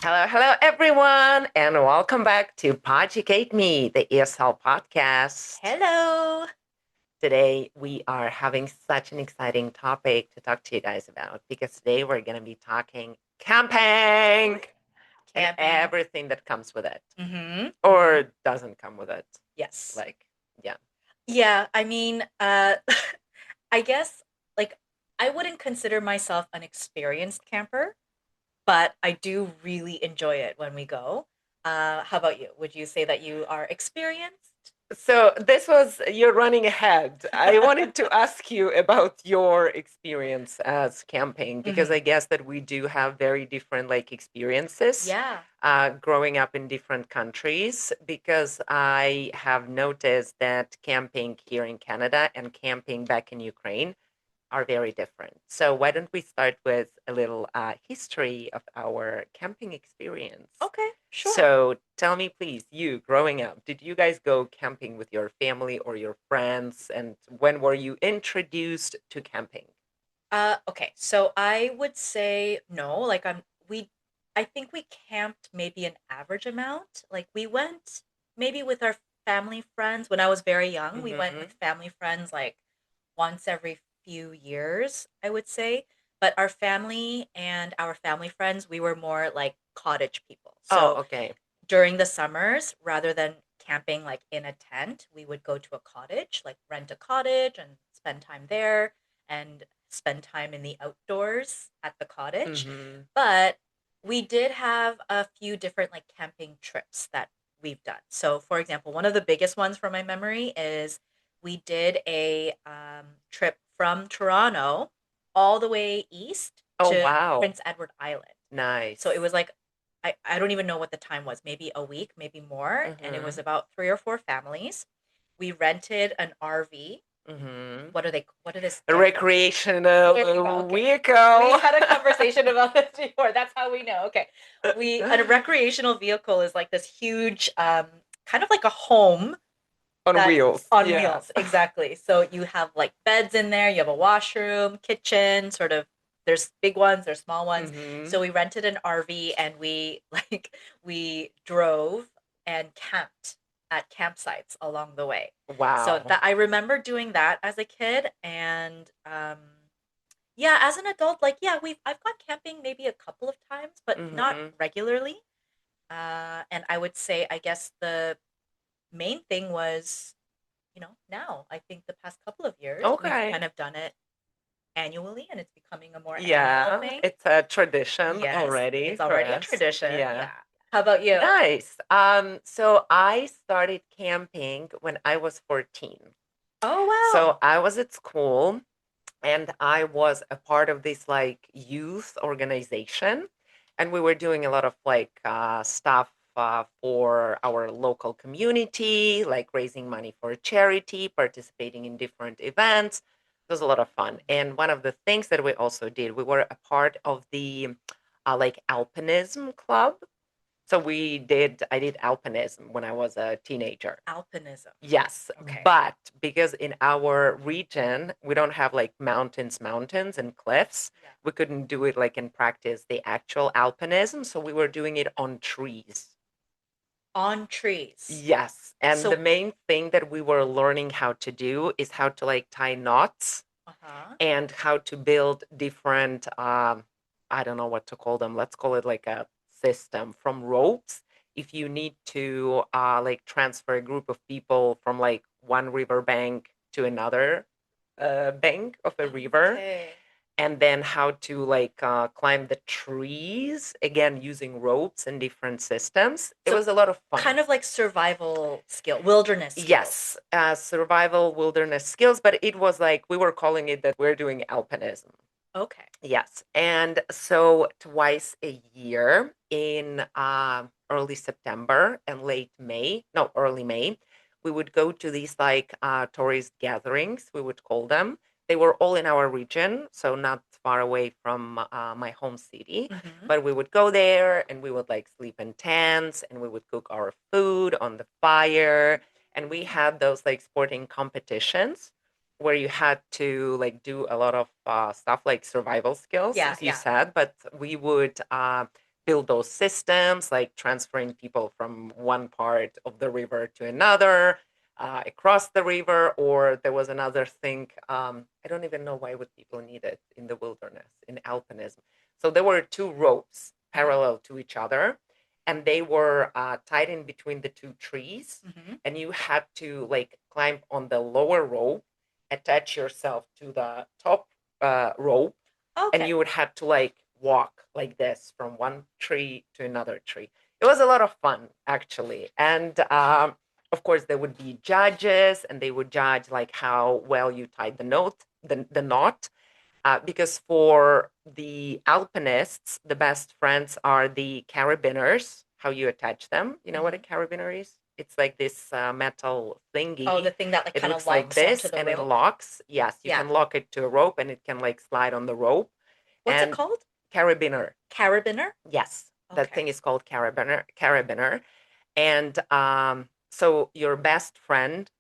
Hello, hello, everyone, and welcome back to PoducateMe, the ESL podcast. Hello. Today, we are having such an exciting topic to talk to you guys about because today we're going to be talking camping and Camping. everything that comes with it Mm-hmm. or doesn't come with it. Yes. Like, yeah. Yeah, I mean, I guess like I wouldn't consider myself an experienced camper, but I do really enjoy it when we go. How about you? Would you say that you are experienced? So you're running ahead. I wanted to ask you about your experience as camping because Hmm. I guess that we do have very different like experiences Yeah. growing up in different countries because I have noticed that camping here in Canada and camping back in Ukraine are very different. So why don't we start with a little history of our camping experience? Okay, sure. So tell me, please, you growing up, did you guys go camping with your family or your friends? And when were you introduced to camping? Okay, so I would say no. I think we camped maybe an average amount. Like we went maybe with our family friends when I was very young. We went Mm-hmm. with family friends like once every few years, I would say. But our family and our family friends, we were more like cottage people. Oh, So okay. during the summers, rather than camping like in a tent, we would go to a cottage, like rent a cottage and spend time there and spend time in the outdoors at the cottage. Mm-hmm. But we did have a few different like camping trips that we've done. So, for example, one of the biggest ones from my memory is we did a trip from Toronto all the way east Oh, to wow. Prince Edward Island. So it Nice. was like I don't even know what the time was, maybe a week, maybe more. And it Mm-hmm. was about three or four families. We rented an RV. Mm-hmm. What do they A stand for? There you go. recreational Okay. We vehicle. had a conversation about this before. That's how we know. Okay. A recreational vehicle is like this huge, kind of like a home On that wheels. on Yeah. wheels. Exactly. So you have like beds in there, you have a washroom, kitchen, sort of there's big ones, there's small ones. Mm-hmm. So we rented an RV and we we drove and camped at campsites along the way. So Wow. that I remember doing that as a kid and yeah, as an adult like yeah, I've gone camping maybe a couple of times but not Mm-hmm. regularly. And I would say I guess the main thing was now I think the past couple of years we've Okay. kind of done it annually and it's becoming a more annual Yeah, thing. it's a tradition Yes, already it's for already a us. tradition. Yeah. Yeah. How about you? Nice. So I started camping when I was 14. Oh, wow. So I was at school and I was a part of this like youth organization. And we were doing a lot of like stuff for our local community, like raising money for a charity, participating in different events. It was a lot of fun. And one of the things that we also did, we were a part of the like alpinism club. So I did alpinism when I was a teenager. Alpinism. Yes, Okay. but because in our region we don't have like mountains and cliffs, Yeah. we couldn't do it like in practice the actual alpinism, so we were doing it on trees. On trees. Yes, and the So, main thing that we were learning how to do is how to like tie knots uh-huh. and how to build different I don't know what to call them. Let's call it like a system from ropes. If you need to like transfer a group of people from like one river bank to another bank of a river, Okay. and then how to like climb the trees again using ropes and different systems. It So was a lot of fun. kind of like survival skill, wilderness skills. Yes, survival wilderness skills, but it was like we were calling it that we're doing alpinism. Okay. Yes. And so twice a year in early September and late May, no, early May, we would go to these like tourist gatherings, we would call them. They were all in our region, so not far away from my home city. Mm-hmm. But we would go there and we would like sleep in tents and we would cook our food on the fire. And we had those like sporting competitions where you had to like do a lot of stuff like survival skills, Yeah, as you yeah. said, but we would build those systems, like transferring people from one part of the river to another, across the river. Or there was another thing. I don't even know why would people need it in the wilderness in alpinism. So there were two ropes parallel to each other, and they were tied in between the two trees. Mm-hmm. And you had to like climb on the lower rope, attach yourself to the top rope, and Okay. you would have to like walk like this from one tree to another tree. It was a lot of fun actually. And of course there would be judges, and they would judge like how well you tied the knot. Because for the alpinists, the best friends are the carabiners, how you attach them. You know what a Mm-hmm. carabiner is? It's like this metal Oh, the thingy. thing that like It kind of looks like locks onto this the and it rope. locks. Yes, you Yeah. can lock it to a rope and it can like slide on the rope. What's it And called? carabiner, Carabiner? yes, that Okay. thing is called carabiner. And so your best friend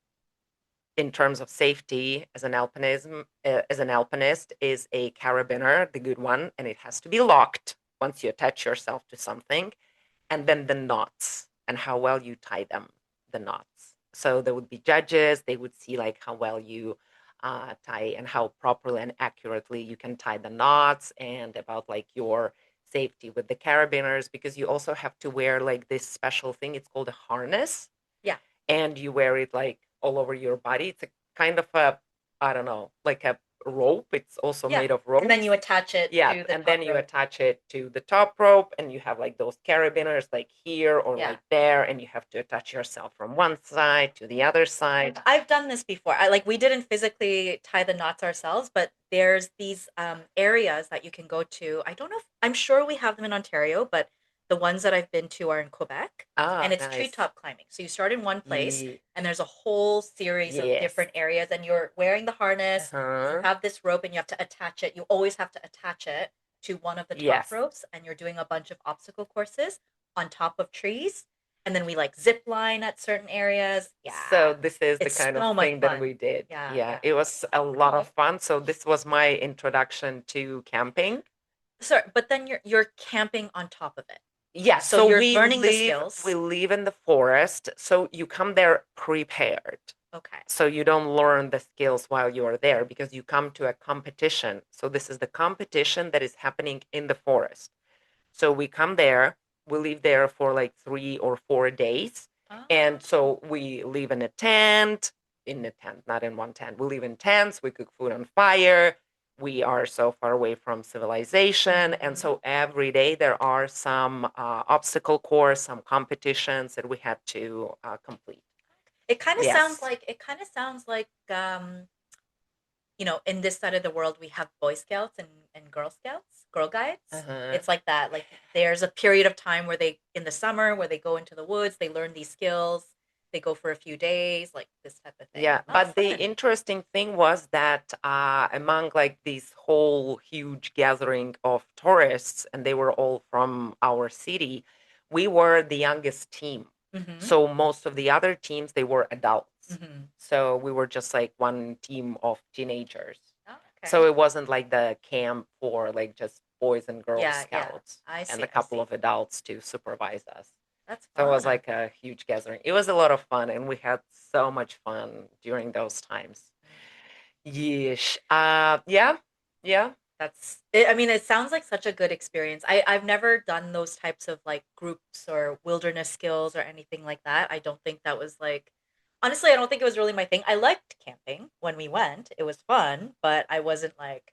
in terms of safety as an alpinist is a carabiner, the good one, and it has to be locked once you attach yourself to something. And then the knots and how well you tie them, the knots. So there would be judges, they would see like how well you tie and how properly and accurately you can tie the knots, and about like your safety with the carabiners, because you also have to wear like this special thing. It's called a harness, Yeah. and you wear it like all over your body. It's a kind of a, I don't know, like a rope. It's also Yeah. made of And then ropes. you attach it Yeah, to the and top then you rope. attach it to the top rope, and you have like those carabiners like here or Yeah. like there, and you have to attach yourself from one side to the other side. I've done this before. I like we didn't physically tie the knots ourselves, but there's these areas that you can go to. I don't know if I'm sure we have them in Ontario, but the ones that I've been to are in Quebec, and Ah, it's nice. treetop climbing. So you start in one place, Ye- and there's a whole series of yes. different areas, and you're wearing the harness. You Uh-huh. have this rope, and you have to attach it. You always have to attach it to one of the top Yes. ropes, and you're doing a bunch of obstacle courses on top of trees, and then we like zip line at certain areas. So Yeah, this is the it's kind of so much thing that fun. we did. Yeah, Yeah, yeah. it was a lot of fun. So this was my introduction to camping. Sorry, but then you're camping on top of it. Yeah, So so you're we learning the live we skills. live in the forest, so you come there prepared. Okay. So you don't learn the skills while you are there, because you come to a competition. So this is the competition that is happening in the forest. So we come there, we live there for like 3 or 4 days. And Oh. so we live in a tent, not in one tent. We live in tents, we cook food on fire. We are so far away from civilization. And Hmm. so every day there are some obstacle course, some competitions that we had to complete. Yes. It kind of sounds like in this side of the world we have Boy Scouts and Girl Scouts, Girl Guides. Uh-huh. It's like that. Like there's a period of time where they in the summer where they go into the woods, they learn these skills, they go for a few days, like this type of thing. Yeah, Oh, but the fun. interesting thing was that among like this whole huge gathering of tourists, and they were all from our city, we were the youngest team. Mm-hmm. So most of the other teams, they were adults. Mm-hmm. So we were just like one team of teenagers. Oh, So okay. it wasn't like the camp for like just boys and girl Yeah, yeah. scouts I and see. a I couple see. of adults to supervise us. That's So it was fun. like a huge gathering. It was a lot of fun, and we had so much fun during those times. Yeesh. Yeah, yeah. I mean, it sounds like such a good experience. I've never done those types of like groups or wilderness skills or anything like that. I don't think that was like, honestly, I don't think it was really my thing. I liked camping when we went. It was fun, but I wasn't like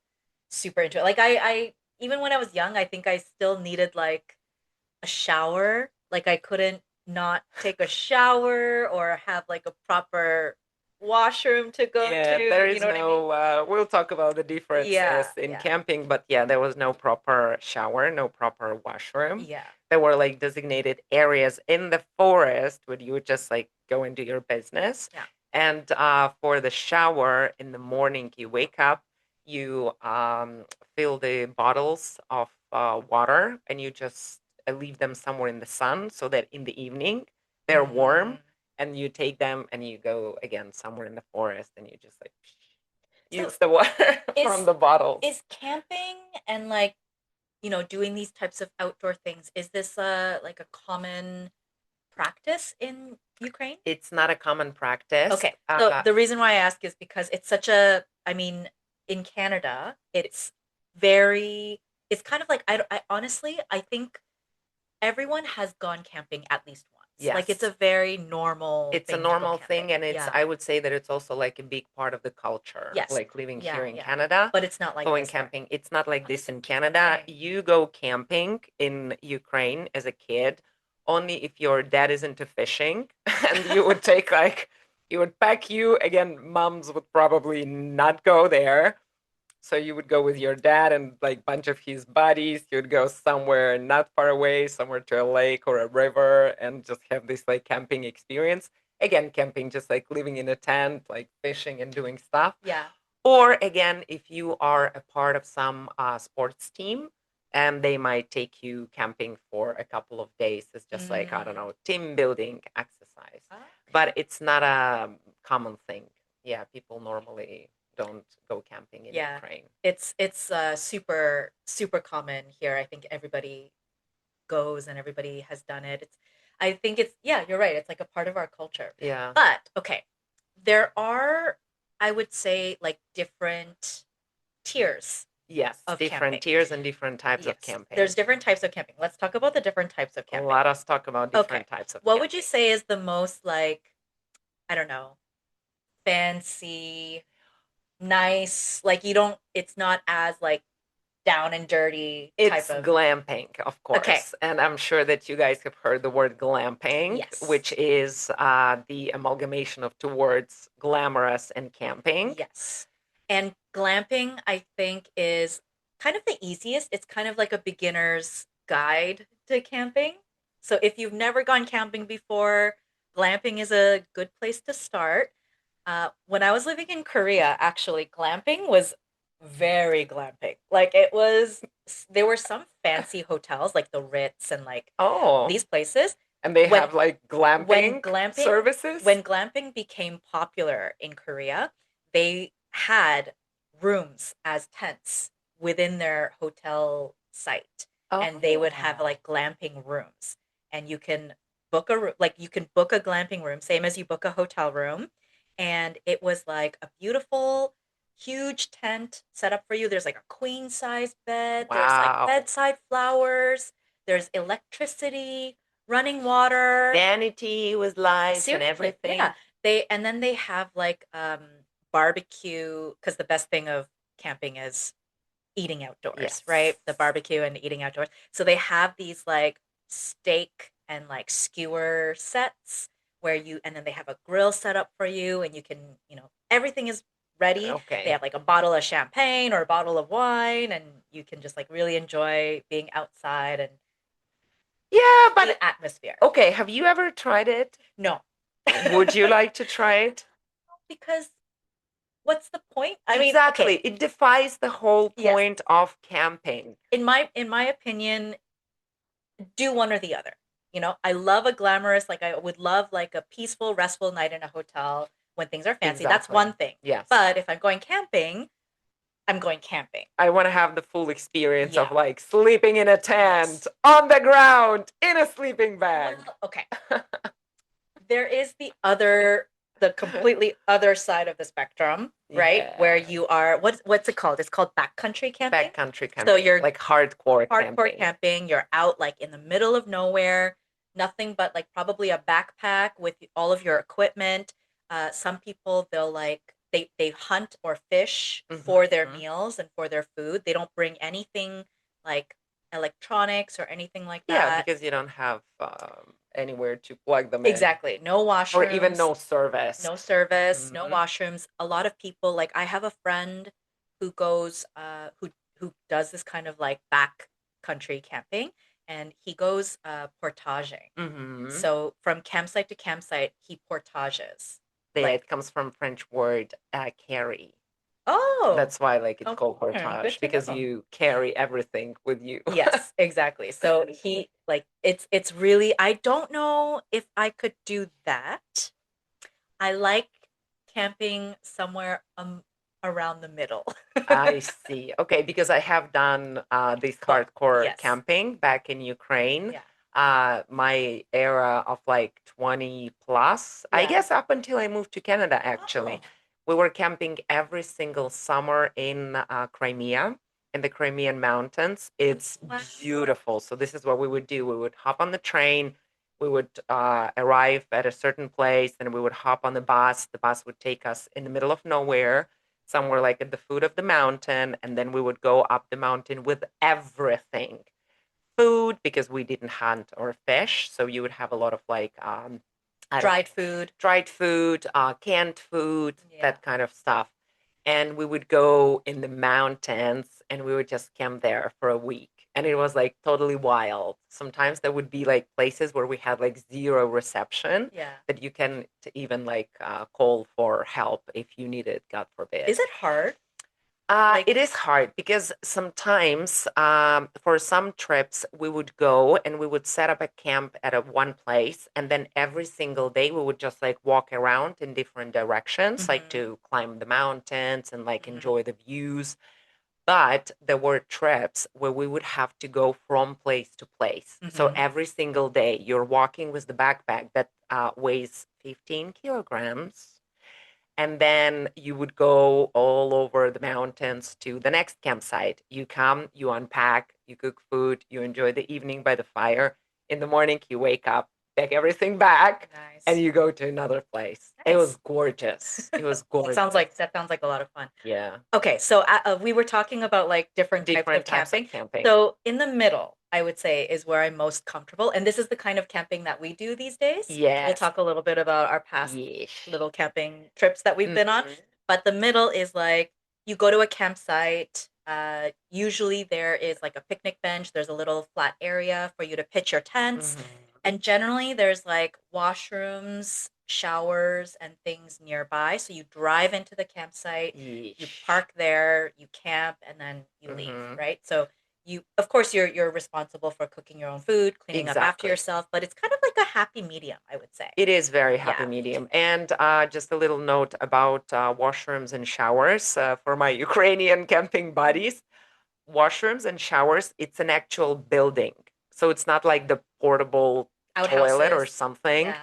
super into it. Like even when I was young, I think I still needed like a shower. Like I couldn't not take a shower or have like a proper washroom to go Yeah, to. there You is know what I mean? no, we'll talk about the differences Yeah, in yeah, camping, but yeah, there was no proper shower, no proper washroom. yeah. There were like designated areas in the forest where you would just like go and do your business. Yeah. And for the shower in the morning, you wake up, you fill the bottles of water, and you just leave them somewhere in the sun so that in the evening they're warm, Mm. and you take them and you go again somewhere in the forest, and you just like So use the water from is the bottles. is camping and like doing these types of outdoor things, is this like a common practice in Ukraine? It's not a common practice. Okay. So the reason why I ask is because it's such a, I mean, in Canada, it's kind of like, I honestly, I think everyone has gone camping at least once. Like it's Yes. a very normal It's a thing to go normal camping. thing, and Yeah. I would say that it's also like a big part of the culture, Yes. like living Yeah, here in yeah. Canada, But it's not like going this there. camping. It's not like Oh, this in Canada. okay. You go camping in Ukraine as a kid only if your dad is into fishing, and you would take like, you would pack you, again, moms would probably not go there. So you would go with your dad and like bunch of his buddies. You would go somewhere not far away, somewhere to a lake or a river, and just have this like camping experience. Again, camping, just like living in a tent, like fishing and doing stuff. Yeah. Or again, if you are a part of some sports team, and they might take you camping for a couple of days. It's just like, I don't Mm. know, team building exercise. But Okay. it's not a common thing. Yeah, people normally don't go camping in Yeah. Ukraine. It's super super common here. I think everybody goes and everybody has done it. I think it's, yeah, you're right. It's like a part of our culture. Yeah. But okay, there are, I would say, like different tiers Yes, of different camping. tiers and different types of Yes. camping. There's different types of camping. Let's talk about the different types of camping. Let us talk about Okay. different types of What would you camping. say is the most like, I don't know, fancy, nice, like you don't, it's not as like down and dirty type It's of. glamping, of Okay. course. And I'm sure that you guys have heard the word glamping, Yes. which is the amalgamation of two words, glamorous and camping. Yes. And glamping, I think, is kind of the easiest. It's kind of like a beginner's guide to camping. So if you've never gone camping before, glamping is a good place to start. When I was living in Korea, actually, glamping was very glamping. Like there were some fancy hotels like the Ritz and like Oh, these places. and they When have like when glamping glamping services? when glamping became popular in Korea, they had rooms as tents within their hotel site, and they would have Oh, like glamping rooms, and you can book a like you can book a glamping room same as you book a hotel room, and it was like a beautiful huge tent set up for you. There's like a queen size bed, there's like wow. bedside flowers, there's electricity, running water. Vanity with lights and Seriously, yeah. everything. And then they have like barbecue, because the best thing of camping is eating outdoors, Yes. right? The barbecue and eating outdoors. So they have these like steak and like skewer sets where you, and then they have a grill set up for you, and you can, everything is ready. They Okay. have like a bottle of champagne or a bottle of wine, and you can just like really enjoy being outside and Yeah, the but atmosphere. okay, have you ever tried it? No. Would you like to try it? Because what's the point? I mean, okay, Exactly. It defies the whole yes. point of camping. In my opinion, do one or the other. I love a glamorous, like I would love like a peaceful, restful night in a hotel when things are fancy. That's Exactly. one thing. Yes. But if I'm going camping, I'm going camping. I want to have the full experience of Yeah. like sleeping in a Yes. tent, on the ground, in a sleeping Well, bag. okay. There is the completely other side of the spectrum, right? Where Yeah. you are, what's it called? It's called backcountry camping. Backcountry So camping, you're like hardcore hardcore camping. camping. You're out like in the middle of nowhere, nothing but like probably a backpack with all of your equipment. Some people they'll like they hunt or fish for their Hmm. meals and for their food. They don't bring anything like electronics or anything like Yeah, that. because you don't have anywhere to plug them in, Exactly. No or even washrooms, no service. no service, no Hmm. washrooms. A lot of people, like I have a friend who goes who does this kind of like back country camping, and he goes portaging. Hmm. So from campsite to campsite, he portages. It Like, comes from French word carry. oh, That's why like it's called okay, good portage, to because know. you carry everything with you. Yes, exactly. So he like it's really, I don't know if I could do that. I like camping somewhere around the middle. I see. Okay, because I have done this Both. hardcore Yes. camping back in Ukraine. Yeah. My era of like 20 plus, I Yeah. guess up until I moved to Canada, actually. Oh, We were camping every single summer in Crimea, in the Crimean mountains. It's wow. beautiful. So this is what we would do. We would hop on the train. We would arrive at a certain place, and we would hop on the bus. The bus would take us in the middle of nowhere, somewhere like at the foot of the mountain, and then we would go up the mountain with everything. Food, because we didn't hunt or fish, so you would have a lot of like I don't Dried know, food. dried food, canned food, Yeah. that kind of stuff. And we would go in the mountains and we would just camp there for a week. And it was like totally wild. Sometimes there would be like places where we had like zero reception, Yeah. that you can even like call for help if you need it, God forbid. Is it hard? Like, It is hard because sometimes for some trips we would go and we would set up a camp at a one place, and then every single day we would just like walk around in different directions, like hmm to climb the mountains and like hmm enjoy the views. But there were trips where we would have to go from place to place. So hmm every single day you're walking with the backpack that weighs 15 kilograms, and then you would go all over the mountains to the next campsite. You come, you unpack, you cook food, you enjoy the evening by the fire. In the morning, you wake up, pack everything back, and nice. you go to another place. It was Nice. gorgeous. It was That sounds like a lot of fun. yeah, Okay, so we were talking about like different types of different types of camping. camping. So in the middle, I would say is where I'm most comfortable, and this is the kind of camping that we do these days. We'll Yes. talk a little bit about our past Yes. little camping trips that we've been on, Mhm. but the middle is like you go to a campsite. Usually there is like a picnic bench. There's a little flat area for you to pitch your tents, Mhm. and generally there's like washrooms, showers, and things nearby. So you drive into the campsite, you Yeesh. park there, you camp, and then you leave, Mhm. right? So you, of course, you're responsible for cooking your own food, cleaning up after Exactly. yourself, but it's kind of like a happy medium, I would say. It is very happy Yeah. medium. And just a little note about washrooms and showers for my Ukrainian camping buddies. Washrooms and showers, it's an actual building. So it's not like the portable toilet or Outhouses. something. Yeah.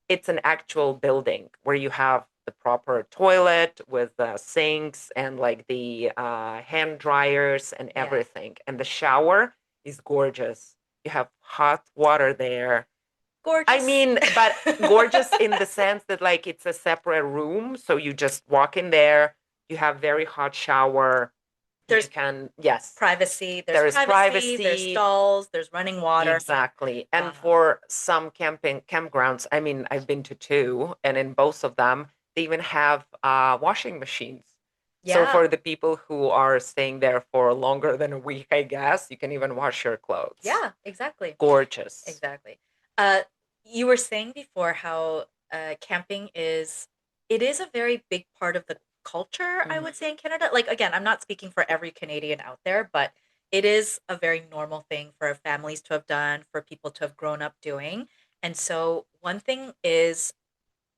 It's an actual building where you have the proper toilet with sinks and like the hand dryers and Yeah. everything. And the shower is gorgeous. You have hot water there. I Gorgeous. mean, but gorgeous in the sense that like it's a separate room, so you just walk in there, you have very hot shower, you There's can, yes, privacy, there is there's privacy. stalls, there's running water. Exactly. And Uh, for some camping campgrounds, I mean, I've been to two, and in both of them, they even have washing machines. So yeah. for the people who are staying there for longer than a week, I guess, you can even wash your clothes. Yeah, exactly. Gorgeous. Exactly. Uh, you were saying before how camping is it is a very big part of the culture, I would Mhm. say, in Canada. Like again, I'm not speaking for every Canadian out there, but it is a very normal thing for families to have done, for people to have grown up doing. And so one thing is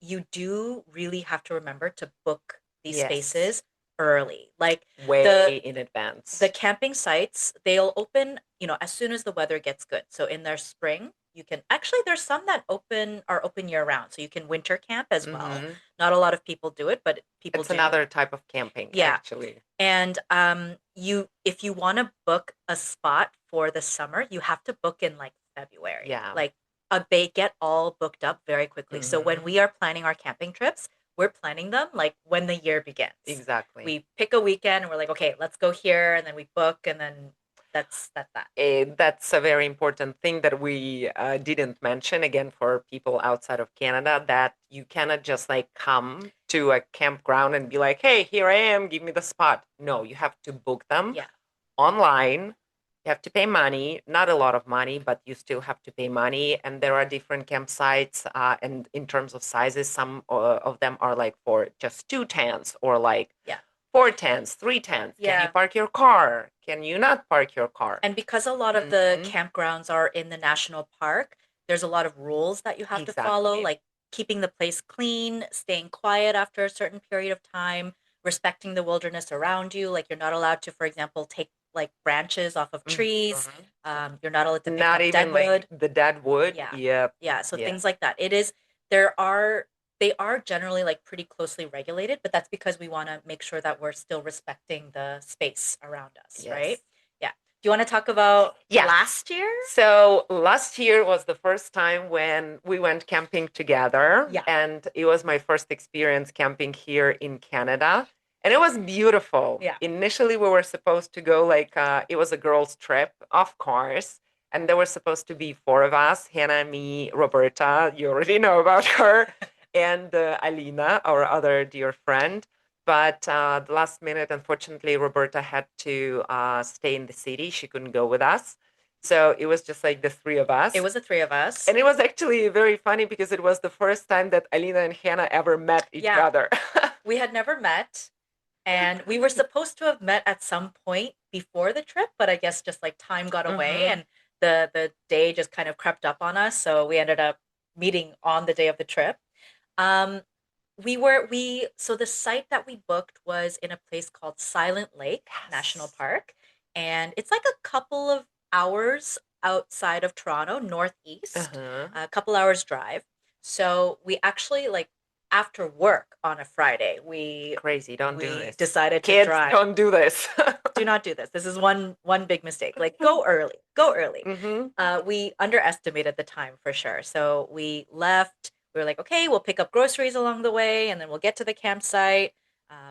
you do really have to remember to book these Yes. spaces early. Like the Way in the advance. camping sites, they'll open, as soon as the weather gets good. So in their spring, you can actually there's some that are open year round. So you can winter camp as well. Mhm. Not a lot of people do it, but people It's do. another type of camping, Yeah. actually. And you if you want to book a spot for the summer, you have to book in like February. Yeah. Like they get all booked up very quickly. So when Mhm. we are planning our camping trips, we're planning them like when the year begins. Exactly. We pick a weekend and we're like, okay, let's go here, and then we book, and then that's that. That's a very important thing that we didn't mention again for people outside of Canada, that you cannot just like come to a campground and be like, hey, here I am, give me the spot. No, you have to book them Yeah. online. You have to pay money, not a lot of money, but you still have to pay money. And there are different campsites. And in terms of sizes, some of them are like for just two tents or like Yeah. four tents, three tents. Can you Yeah. park your car? Can you not park your car? And because a lot of the Mhm. campgrounds are in the national park, there's a lot of rules that you have to follow, Exactly. like keeping the place clean, staying quiet after a certain period of time, respecting the wilderness around you. Like you're not allowed to, for example, take like branches off of trees. Mhm. You're not allowed to pick Not up even dead like wood. the dead wood. Yeah. Yep. Yeah. So Yeah. things like that. It is, there are, they are generally like pretty closely regulated, but that's because we want to make sure that we're still respecting the space around us, right? Yes. Yeah. Do you want to talk about Yes. last year? So last year was the first time when we went camping together, Yeah. and it was my first experience camping here in Canada. And it was beautiful. Yeah. Initially, we were supposed to go like it was a girls' trip, of course, and there were supposed to be four of us: Hannah, me, Roberta. You already know about her, and Alina, our other dear friend. But the last minute, unfortunately, Roberta had to stay in the city. She couldn't go with us. So it was just like the three of It us. was the three of us. And it was actually very funny because it was the first time that Alina and Hannah ever met each Yeah. other. We had never met, and we were supposed to have met at some point before the trip, but I guess just like time got away Mhm. and the day just kind of crept up on us, so we ended up meeting on the day of the trip. Um, we so the site that we booked was in a place called Silent Lake National Yes. Park, and it's like a couple of hours outside of Toronto, northeast, Uh-huh. a couple hours drive. So we actually like after work on a Friday, Crazy. Don't do we this. decided to Kids, drive. don't do this. Do not do this. This is one big mistake. Like go early. Go early. Mm-hmm. We underestimated the time for sure. So we left. We were like, okay, we'll pick up groceries along the way, and then we'll get to the campsite.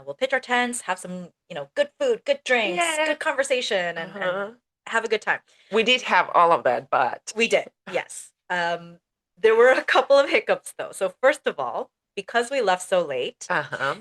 We'll pitch our tents, have some, good food, good drinks, Yeah. good conversation, and Uh-huh. have a good time. We did have all of that, but We did, yes. There were a couple of hiccups though. So first of all, because we left so late, uh-huh.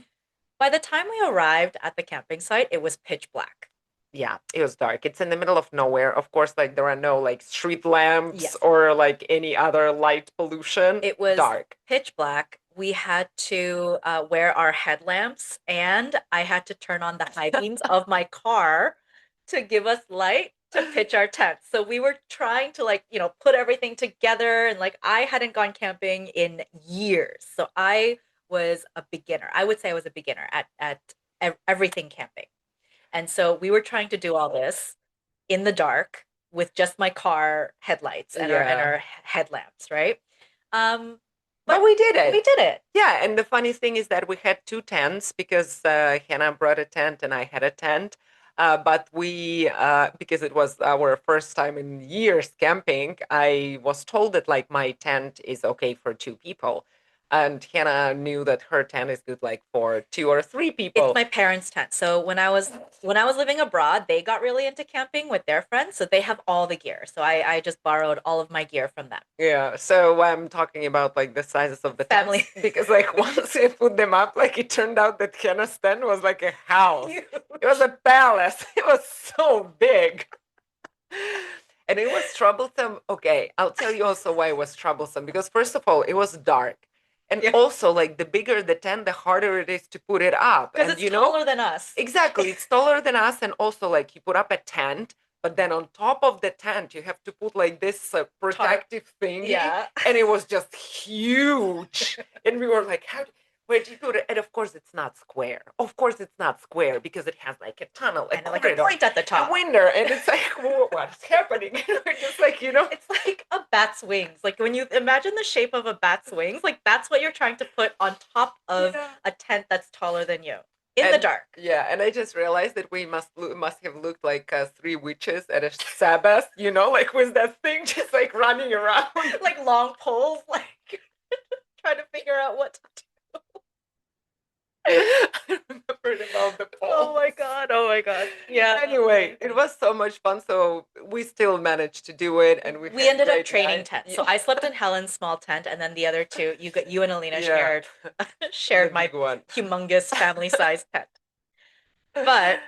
by the time we arrived at the camping site, it was pitch black. Yeah, it was dark. It's in the middle of nowhere. Of course, like there are no like street lamps Yes. or like any other light pollution. It was Dark. pitch black. We had to wear our headlamps, and I had to turn on the high beams of my car to give us light to pitch our tents. So we were trying to like, put everything together, and like I hadn't gone camping in years. So I was a beginner. I would say I was a beginner at everything camping. And so we were trying to do all this in the dark with just my car headlights and our Yeah. headlamps, right? Um, But but we did we it. did it. Yeah, and the funny thing is that we had two tents because Hannah brought a tent and I had a tent. But because it was our first time in years camping, I was told that like my tent is okay for two people. And Hannah knew that her tent is good like for two or three It's people. my parents' tent. So when I was living abroad, they got really into camping with their friends, so they have all the gear. So I just borrowed all of my gear from them. Yeah, so I'm talking about like the sizes of the tents Family. because like once we put them up, like it turned out that Hannah's tent was like a house. Huge. It was a palace. It was so big. And it was troublesome. Okay, I'll tell you also why it was troublesome because first of all, it was dark. And Yeah. also like the bigger the tent, the harder it is to put it up. Because And it's taller than us. exactly, it's taller than us and also like you put up a tent, but then on top of the tent you have to put like this protective thingy, Yeah. and it was just huge. And we were like, where do you put it? And of course it's not square. Of course it's not square because it has like a tunnel, a And like a corridor, point at the a top. window, and it's like, what's happening? And we're just like, It's like a bat's wings. Like when you imagine the shape of a bat's wings, like that's what you're trying to put on top of yeah. a tent that's taller than you in the dark. Yeah, and I just realized that we must have looked like three witches at a Sabbath, like with that thing just like running around. Like long poles, like trying to figure out what to do. I remembered about the Oh poles. my god. Oh my god. Yeah. Anyway, it was so much fun. So we still managed to do it, and we We had ended up great training time. tents. So I slept in Helen's small tent, and then the other two, you and Alina Yeah, shared the my big one. humongous family size tent. But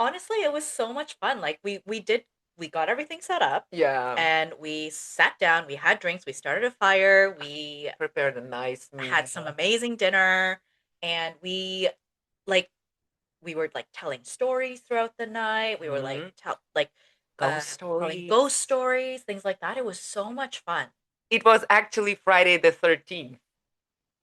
honestly, it was so much fun. Like we got everything set up, Yeah, and we sat down, we had drinks, we started a fire, we prepared a nice had some meal. amazing dinner, and like we were like telling stories throughout the night. We were like Mhm. Ghost telling stories. ghost stories, things like that. It was so much fun. It was actually Friday the 13th.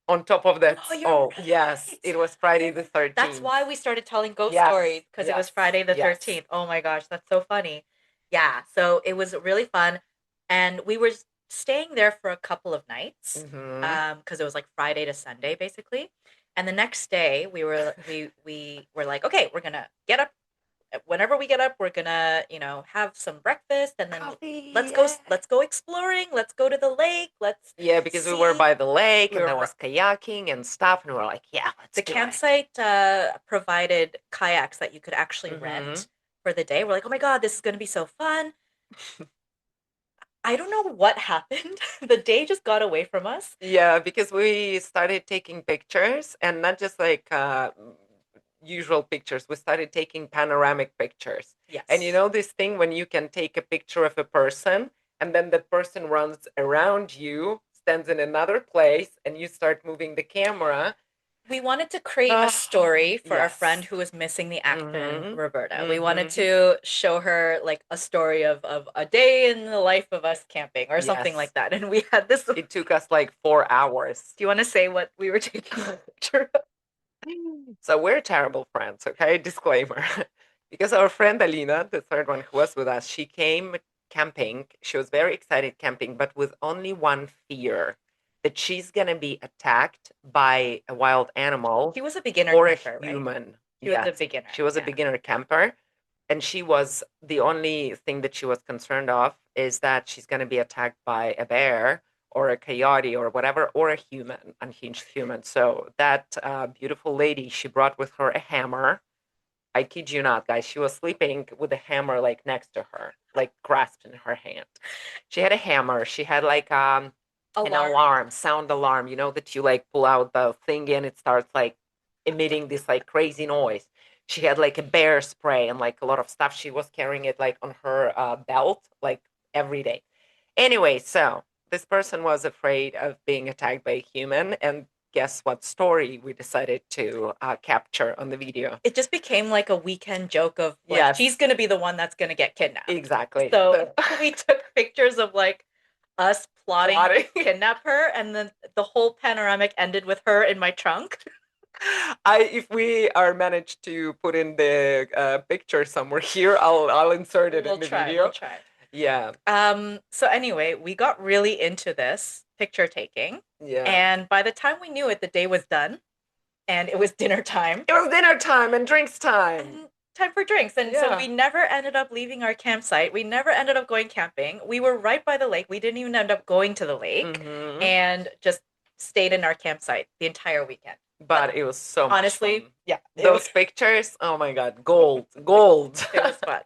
On top of that, Oh, you're oh, yes, right. it was Friday You're the That's 13th. why we started telling ghost Yes, stories because it was yes, Friday the yes. 13th. Oh my gosh, that's so funny. Yeah, so it was really fun and we were staying there for a couple of nights Mm-hmm. because it was like Friday to Sunday basically. And the next day we were like, okay, we're gonna get up whenever we get up, we're gonna, have some breakfast and then Coffee, let's go yeah. let's go exploring, let's go to the lake, let's Yeah, because we were see. by the lake We and were there was kayaking and stuff, and we were like, yeah, let's The do it. campsite provided kayaks that you could actually Mm-hmm. rent for the day. We're like, oh my God, this is going to be so fun. I don't know what happened. The day just got away from us. Yeah, because we started taking pictures and not just like usual pictures. We started taking panoramic pictures. And you Yes. know this thing when you can take a picture of a person and then the person runs around you, stands in another place, and you start moving the camera. We wanted to create a Oh, story for our yes. friend who was missing the action, Mm-hmm. Roberta. We wanted Mm-hmm. to show her like a story of a day in the life of us camping or something like Yes. that. And we had this. Do It took us like 4 hours. you want to say what we were taking a picture of? So we're terrible friends, okay? Disclaimer. Because our friend Alina, the third one who was with us, she came camping. She was very excited camping, but with only one fear that she's going to be attacked by a wild animal She was a beginner or a camper, right? human. She was a Yes, beginner. she was a Yeah. beginner camper. And she was the only thing that she was concerned of is that she's going to be attacked by a bear or a coyote or whatever, or a human, unhinged human. So that beautiful lady, she brought with her a hammer. I kid you not, guys. She was sleeping with a hammer like next to her, like grasped in her hand. She had a hammer. She had like an Alarming. alarm, sound alarm. You know that you like pull out the thing and it starts like emitting this like crazy noise. She had like a bear spray and like a lot of stuff. She was carrying it like on her belt like every day. Anyway, so this person was afraid of being attacked by a human, and guess what story we decided to capture on the video? It just became like a weekend joke of like she's Yes, gonna be the one that's gonna get kidnapped. exactly. So So, we took pictures of like us plotting to plotting. kidnap her, and then the whole panoramic ended with her in my trunk. If we are managed to put in the picture somewhere here, I'll insert it in We'll the try. We'll video. try. Yeah, So anyway, we got really into this picture taking, yeah. and by the time we knew it, the day was done, and it was dinner time. It was dinner time and drinks time. And time for drinks. And so Yeah. we never ended up leaving our campsite. We never ended up going camping. We were right by the lake. We didn't even end up going to the lake Mm-hmm. and just stayed in our campsite the entire weekend. But But it was so much honestly, fun. yeah, Those pictures, oh my god, gold, gold. it was fun.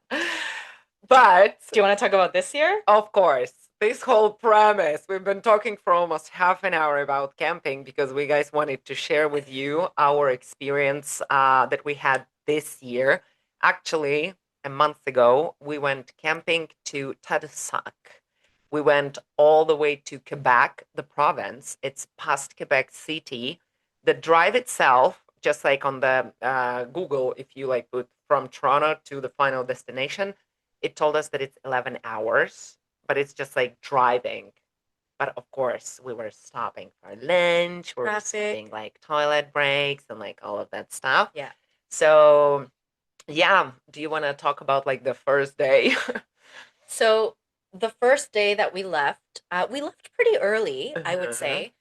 But Do you want to talk about this year? of course, this whole premise, we've been talking for almost half an hour about camping because we guys wanted to share with you our experience that we had this year. Actually, a month ago, we went camping to Tadoussac. We went all the way to Quebec, the province. It's past Quebec City. The drive itself, just like on the Google, if you like put from Toronto to the final destination, it told us that it's 11 hours, but it's just like driving. But of course, we were stopping for lunch, we were stopping Traffic. like toilet breaks and like all of that stuff. Yeah. So, yeah, do you want to talk about like the first day? So the first day that we left pretty early, I would Uh-huh. say.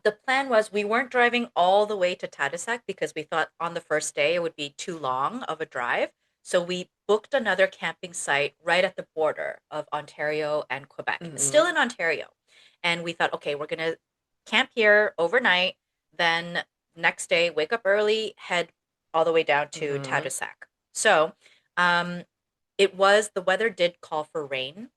The plan was we weren't driving all the way to Tadoussac because we thought on the first day it would be too long of a drive. So we booked another camping site right at the border of Ontario and Quebec, still Mm-hmm. in Ontario. And we thought, okay, we're gonna camp here overnight, then next day wake up early, head all the way down to Mm-hmm. Tadoussac. So um, it was the weather did call for rain,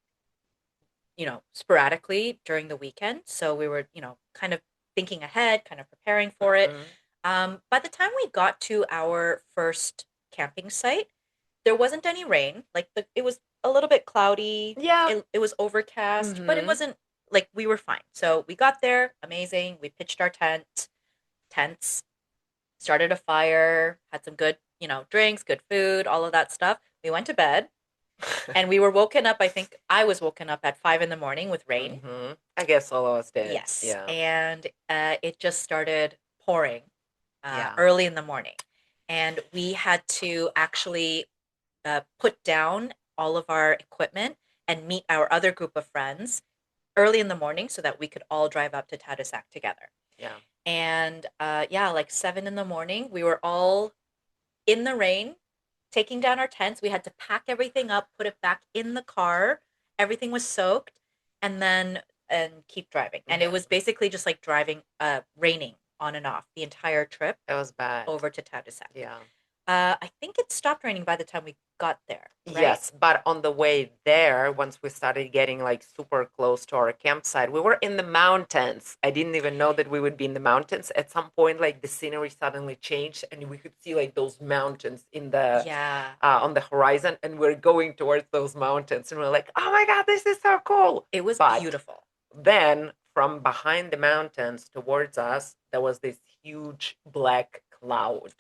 sporadically during the weekend. So we were, kind of thinking ahead, kind of preparing for it. Mm-hmm. By the time we got to our first camping site, there wasn't any rain. Like it was a little bit cloudy. Yeah. It was overcast, but it Mm-hmm. wasn't like we were fine. So we got there, amazing. We pitched our tents, started a fire, had some good, drinks, good food, all of that stuff. We went to bed. And we were woken up, I think I was woken up at 5 in the morning with rain. I guess all of us did. Yes. Yeah. And it just started pouring Yeah. early in the morning. And we had to actually put down all of our equipment and meet our other group of friends early in the morning so that we could all drive up to Tadoussac together. Yeah. And yeah, like 7 in the morning, we were all in the rain, taking down our tents. We had to pack everything up, put it back in the car. Everything was soaked, and then and keep driving. And it Yeah. was basically just like driving, raining on and off the entire trip It was bad. over to Tadoussac. Yeah. I think it stopped raining by the time we got there, right? Yes, but on the way there, once we started getting like super close to our campsite, we were in the mountains. I didn't even know that we would be in the mountains. At some point, like the scenery suddenly changed, and we could see like those mountains in the Yeah. on the horizon, and we're going towards those mountains, and we're like, "Oh my God, this is so cool!" It was But beautiful. then, from behind the mountains towards us, there was this huge black cloud,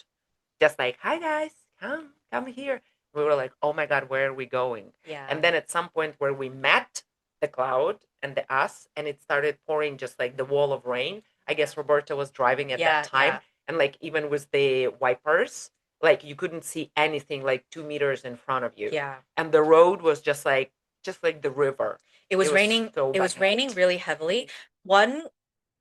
just like, "Hi guys, come here." We were like, "Oh my God, where are we going?" Yeah. And then at some point where we met the cloud and the us, and it started pouring just like the wall of rain. I guess Roberta was driving at that Yeah, time, yeah, and like even with the wipers, like you couldn't see anything like 2 meters in front of you, yeah. and the road was just like the river. It It was was raining. so It was raining bad. really heavily. One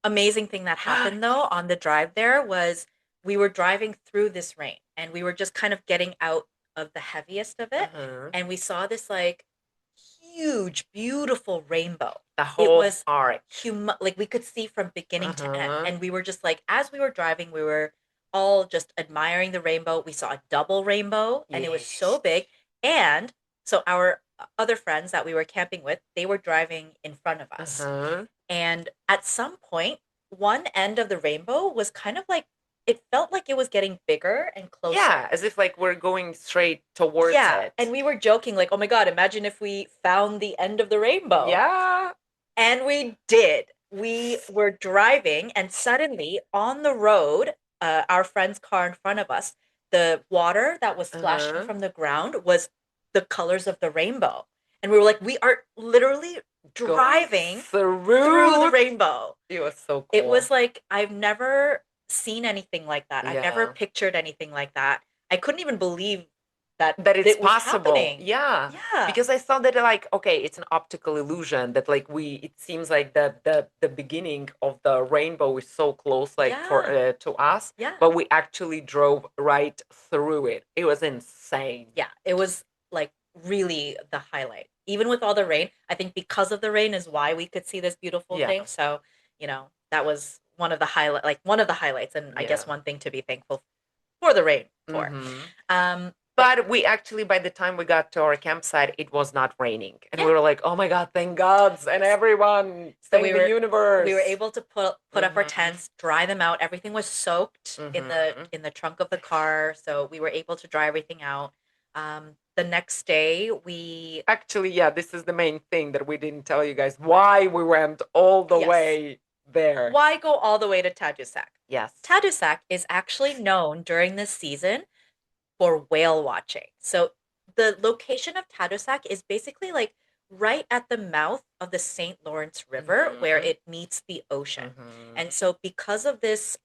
amazing thing that happened though on the drive there was we were driving through this rain and we were just kind of getting out of the heaviest of it, Uh-huh. and we saw this like huge beautiful rainbow. The It whole was arc. like we could see from beginning to end, Uh-huh. and we were just like, as we were driving, we were all just admiring the rainbow. We saw a double rainbow and it was so Yes. big. And so our other friends that we were camping with, they were driving in front of us, Uh-huh. and at some point, one end of the rainbow was kind of like, it felt like it was getting bigger and closer. Yeah, as if like we're going straight towards Yeah. And it. we were joking, like, oh my God, imagine if we found the end of the rainbow. Yeah. And we did. We were driving, and suddenly on the road, our friend's car in front of us, the water that was splashing Uh-huh. from the ground was the colors of the rainbow. And we were like, we are literally Going driving through the through. rainbow. It was so It cool. was like, I've never seen anything like that. I've never Yeah. pictured anything like that. I couldn't even believe that That it's it was possible. happening. Yeah. Yeah. Because I thought that like, okay, it's an optical illusion that like it seems like the beginning of the rainbow is so close like Yeah. to us, Yeah. but we actually drove right through it. It was insane. Yeah, it was like really the highlight. Even with all the rain, I think because of the rain is why we could see this beautiful Yeah. thing. So, that was one of the highlights, and I Yeah. guess one thing to be thankful for the rain for. Mhm. But But we actually, by the time we got to our campsite, it was not raining, and we yeah, were like, "Oh my God, thank gods and yes. everyone, So thank the we were universe." able to put up our Mhm. tents, dry them out. Everything was soaked in the Mhm. trunk of the car, so we were able to dry everything out. The next day, we Actually, yeah, this is the main thing that we didn't tell you guys why we went all the yes, way there. why go all the way to Tadoussac? Yes. Tadoussac is actually known during this season for whale watching. So the location of Tadoussac is basically like right at the mouth of the St. Lawrence River where Mhm. it meets the ocean. And Mhm. so because of this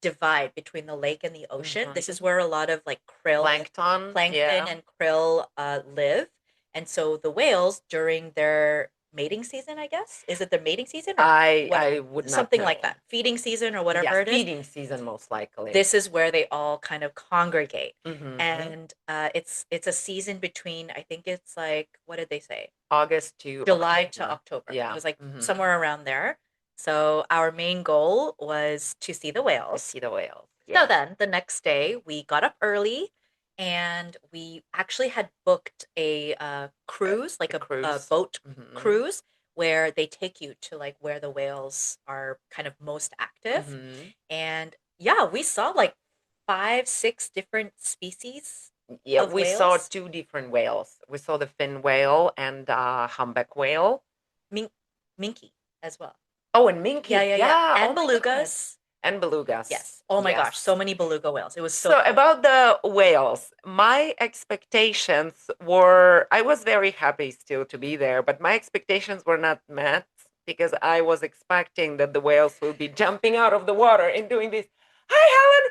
divide between the lake and the ocean, this is Mhm. where a lot of like krill, Plankton, plankton yeah. and krill live. And so the whales during their mating season, I guess, is it their mating season or what? I would not Something like know. that, feeding season or Yeah, whatever it is, feeding season most likely. this is where they all kind of congregate. Mhm. And it's a season between, I think it's like, what did they say, August to July to October. October. It Yeah. was like Mhm. somewhere around there. So our main goal was to see the To whales. see the whales. So Yeah. then the next day we got up early, and we actually had booked a cruise, like A a cruise. boat Mhm. cruise, where they take you to like where the whales are kind of most active. Mhm. And yeah, we saw like 5, 6 different species Yeah, of we saw whales. two different whales. We saw the fin whale and humpback whale. Mink, minke as well. Oh, and Yeah, minke. yeah, yeah. Yeah. Oh And my God. belugas. And belugas. Yes. Oh my gosh, Yes. so many beluga whales. It was so So cool. about the whales, my expectations were, I was very happy still to be there, but my expectations were not met because I was expecting that the whales will be jumping out of the water and doing this, "Hi Helen,"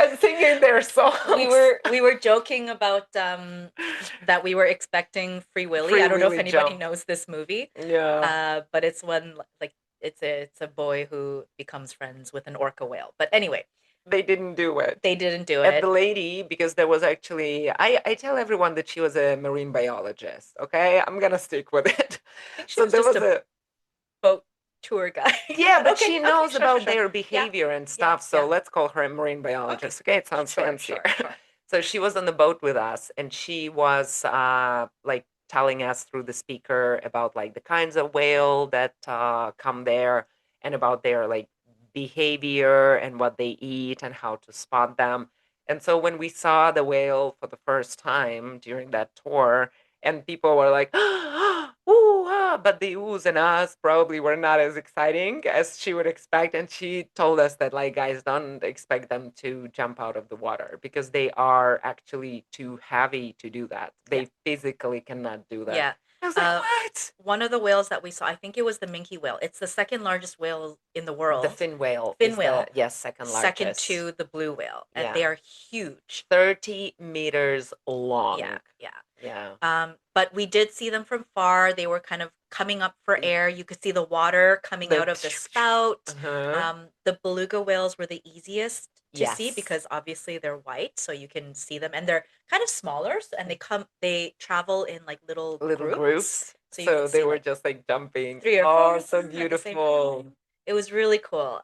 and singing their we songs. were we were joking about that we were expecting Free Willy. Free I don't know if Willy anybody jump. knows this movie, Yeah. but it's one like it's a boy who becomes friends with an orca whale. But anyway, They didn't do it. they didn't do And the it. lady, because there was actually, I tell everyone that she was a marine biologist. Okay, I'm gonna stick with it. I think she So was there just was a a, boat tour guide. yeah, But but okay, she okay, knows sure, about sure. their Yeah, behavior and yeah, stuff. So yeah. let's call her a marine Okay, biologist. Okay, it sounds sure, fancier. sure, sure. So she was on the boat with us, and she was like telling us through the speaker about like the kinds of whale that come there, and about their like behavior and what they eat and how to spot them. And so when we saw the whale for the first time during that tour, and people were like, ooh, ah, but the oohs and ahs probably were not as exciting as she would expect. And she told us that, like, guys, don't expect them to jump out of the water because they are actually too heavy to do that. Yeah, They physically cannot do that. yeah. I was like, Uh, what? One of the whales that we saw, I think it was the minke whale. It's the second largest whale in the The world. fin whale Fin is the, whale, yes, second second largest. to the blue whale, and they Yeah. are huge. 30 meters Yeah, long. yeah. Yeah. But we did see them from far. They were kind of coming up for air. You could see the water coming The, out of the spout. uh-huh. The beluga whales were the easiest to see Yes. because obviously they're white, so you can see them, and they're kind of smaller, and they travel in like little Little groups, groups. so you could So they see were like just like jumping. three or four Oh, of so them at the same beautiful. time. It was really cool.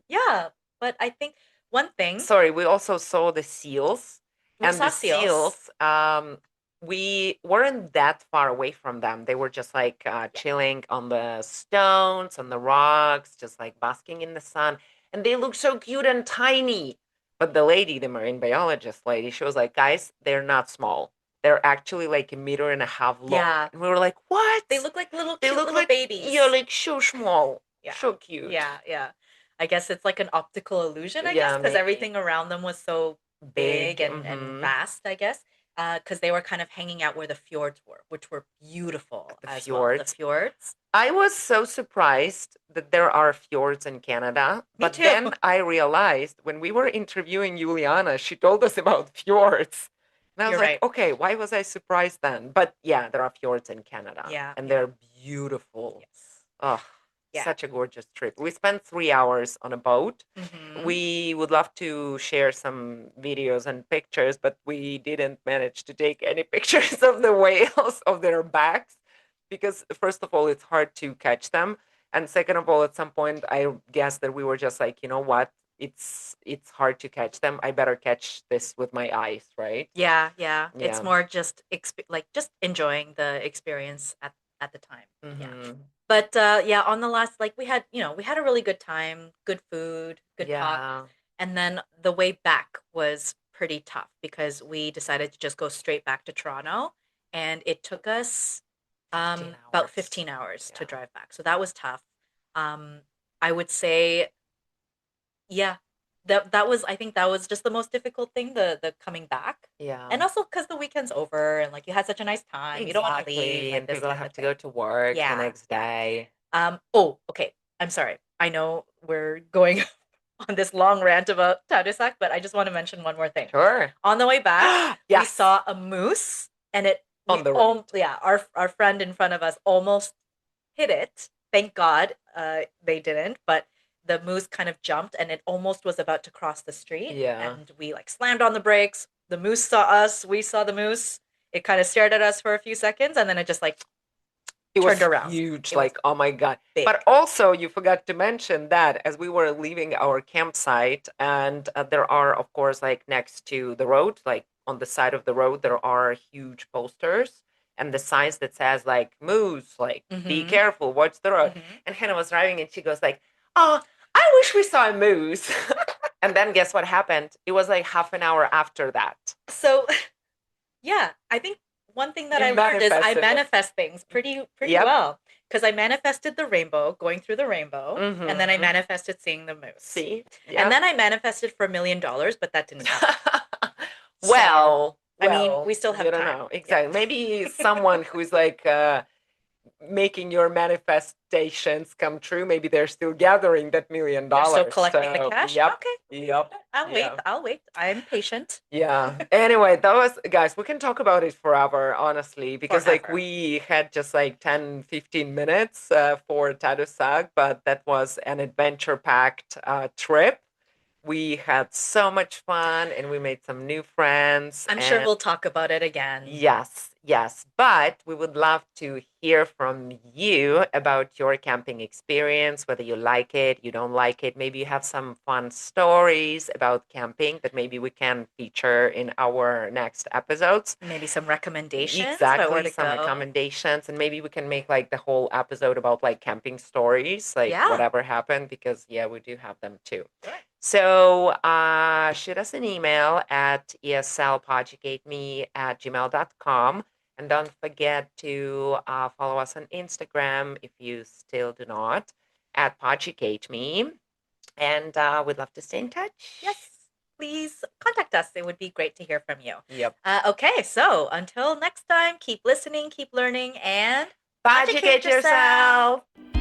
Yeah, but I think one thing Sorry, we also saw the seals. we And the saw seals. seals, we weren't that far away from them. They were just like Yeah, chilling on the stones, on the rocks, just like basking in the sun. And they look so cute and tiny. But the lady, the marine biologist lady, she was like, guys, they're not small. They're actually like a meter and a half long. yeah. And we were like, They what? look like little They cute look little like, yeah, babies. like so small, Yeah. so cute. Yeah, yeah. I guess it's like an optical illusion, I guess, Yeah, because maybe. everything around them was so big Big. and vast, I guess. Because they were kind of hanging out where the fjords were, which were beautiful The as well. The fjords. fjords. I was so surprised that there are fjords in Canada, Me but too. then I realized when we were interviewing Juliana, she told us about fjords. And I was You're like, right. okay, why was I surprised then? But yeah, there are fjords in Canada Yeah, and yeah. they're beautiful. Yes. Oh, Yeah. such a gorgeous trip. We spent 3 hours on a boat. Mm-hmm. We would love to share some videos and pictures, but we didn't manage to take any pictures of the whales, of their backs, because first of all, it's hard to catch them. And second of all, at some point, I guess that we were just like, you know what? It's hard to catch them. I better catch this with my eyes, right? Yeah, yeah. It's Yeah. more just like just enjoying the experience at the time. Yeah. Mm-hmm. But yeah, on the last like we had, we had a really good time, good food, good talk. Yeah. And then the way back was pretty tough because we decided to just go straight back to Toronto and it took us 15 about hours. 15 hours to Yeah. drive back. So that was tough. Um I would say yeah, that was I think that was just the most difficult thing, the coming back. Yeah. And also because the weekend's over and like you had such a nice time. You don't want to leave, Exactly. like And this people type have of to thing. go to work the Yeah, next yeah. day. Oh, okay. I'm sorry. I know we're going on this long rant about Tadoussac, but I just want to mention one more thing. Sure. On the way back, we Yes. saw a moose and On the road. yeah, our friend in front of us almost hit it. Thank God, they didn't, but the moose kind of jumped and it almost was about to cross the street Yeah. and we like slammed on the brakes. The moose saw us, we saw the moose. It kind of stared at us for a few seconds and then it just like It turned was around. huge, It was like, oh my God. big. But also, you forgot to mention that as we were leaving our campsite, and there are, of course, like next to the road, like on the side of the road, there are huge posters and the signs that says, like, moose, like, be Mm-hmm. careful, watch the road. Mm-hmm. And Hannah was driving and she goes, like, oh, I wish we saw a moose. And then guess what happened? It was like half an hour after that. So yeah, I think one thing that You I learned is I manifested it. manifest things pretty Yep. well because I manifested the rainbow, going through the rainbow, and then I Mm-hmm. manifested seeing the moose. See? And Yep. then I manifested for $1 million, but that didn't happen. So, Well, I mean, we well, still you have don't time. know. Yeah. Exactly. Maybe someone who's like making your manifestations come true. Maybe they're still gathering that million They're still dollars. collecting the So, cash. yep, Okay. yep, I'll wait. yeah. I'll wait. I'm patient. Yeah. Anyway, that was, guys, we can talk about it forever, honestly, because like Forever. we had just like 10, 15 minutes for Tadoussac, but that was an adventure packed trip. We had so much fun and we made some new friends. I'm sure And we'll talk about it again. yes, yes. But we would love to hear from you about your camping experience, whether you like it, you don't like it. Maybe you have some fun stories about camping that maybe we can feature in our next episodes. Maybe some recommendations about where Exactly, to some go. recommendations, and maybe we can make like the whole episode about like camping stories, like Yeah. whatever happened, because yeah, we do have them too. Sure. So shoot us an email at eslpoducateme@gmail.com. And don't forget to follow us on Instagram if you still do not, at PoducateMe. And we'd love to stay in touch. Yes. Please contact us. It would be great to hear from you. Yep. Okay, so until next time, keep listening, keep learning, and Podugate educate yourself. yourself.